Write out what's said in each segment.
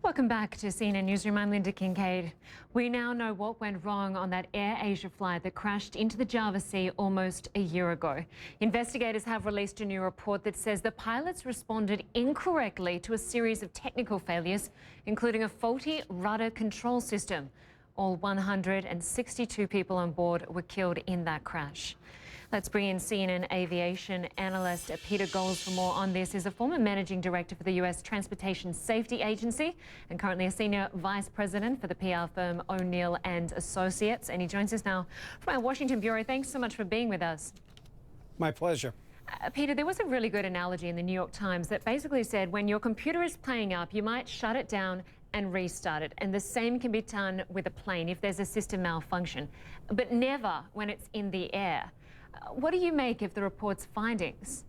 Welcome back to CNN Newsroom. I'm Lynda Kinkade. We now know what went wrong on that AirAsia flight that crashed into the Java Sea almost a year ago. Investigators have released a new report that says the pilots responded incorrectly to a series of technical failures, including a faulty rudder control system. All 162 people on board were killed in that crash. Let's bring in CNN Aviation analyst Peter Goelz for more on this. He's a former managing director for the US Transportation Safety Agency and currently a senior vice president for the PR firm O'Neill and Associates. And he joins us now from our Washington bureau. Thanks so much for being with us. My pleasure. Peter, there was a really good analogy in the New York Times that basically said when your computer is playing up, you might shut it down and restart it. And the same can be done with a plane if there's a system malfunction, but never when it's in the air. What do you make of the report's findings?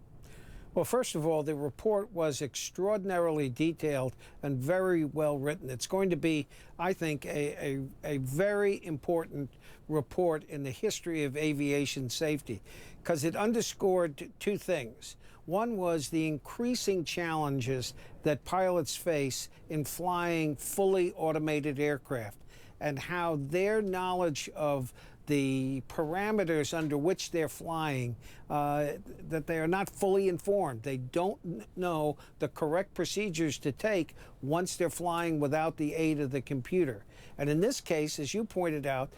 Well, first of all, the report was extraordinarily detailed and very well written. It's going to be, I think, a very important report in the history of aviation safety because it underscored two things. One was the increasing challenges that pilots face in flying fully automated aircraft and how their knowledge of the parameters under which they're flying, that they are not fully informed. They don't know the correct procedures to take once they're flying without the aid of the computer. And in this case, as you pointed out,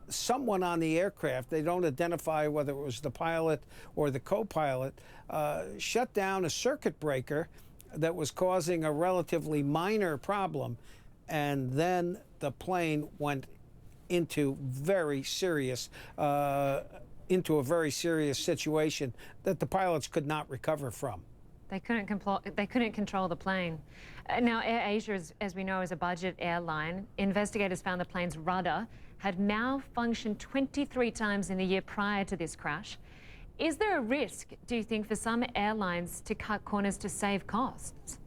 someone on the aircraft, they don't identify whether it was the pilot or the co-pilot, shut down a circuit breaker that was causing a relatively minor problem, and then the plane went into a very serious situation that the pilots could not recover from. They couldn't control the plane. Now, AirAsia, as we know, is a budget airline. Investigators found the plane's rudder had malfunctioned 23 times in the year prior to this crash. Is there a risk, do you think, for some airlines to cut corners to save costs?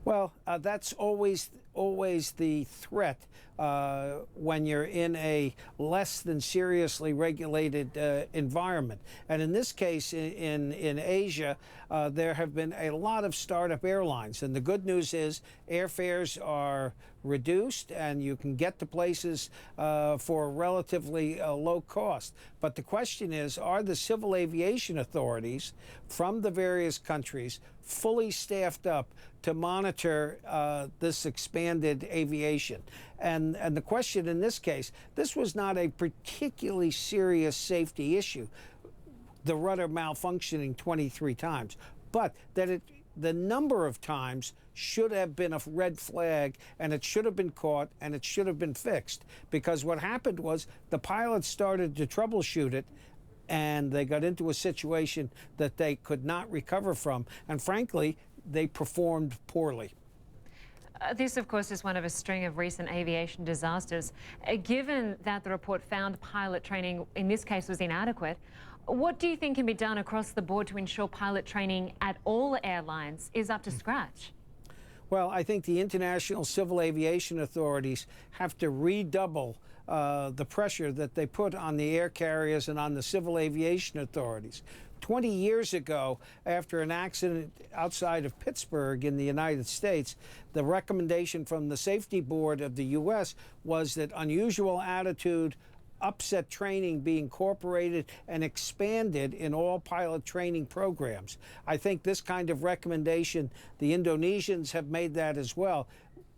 Well, that's always the threat when you're in a less than seriously regulated environment. And in this case, in Asia, there have been a lot of startup airlines. And the good news is airfares are reduced and you can get to places for a relatively low cost. But the question is, are the civil aviation authorities from the various countries fully staffed up to monitor this expanded aviation? And the question in this case, this was not a particularly serious safety issue, the rudder malfunctioning 23 times, but that the number of times should have been a red flag, and it should have been caught, and it should have been fixed. Because what happened was the pilots started to troubleshoot it, and they got into a situation that they could not recover from. And frankly, they performed poorly. This, of course, is one of a string of recent aviation disasters. Given that the report found pilot training, in this case, was inadequate, what do you think can be done across the board to ensure pilot training at all airlines is up to scratch? Well, I think the international civil aviation authorities have to redouble the pressure that they put on the air carriers and on the civil aviation authorities. 20 years ago, after an accident outside of Pittsburgh in the United States, the recommendation from the Safety Board of the U.S. was that unusual attitude, upset training be incorporated and expanded in all pilot training programs. I think this kind of recommendation, the Indonesians have made that as well.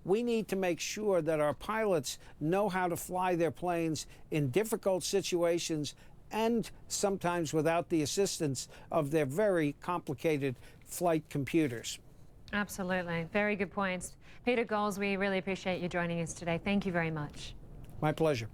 We need to make sure that our pilots know how to fly their planes in difficult situations and sometimes without the assistance of their very complicated flight computers. Absolutely. Very good points. Peter Goelz, we really appreciate you joining us today. Thank you very much. My pleasure.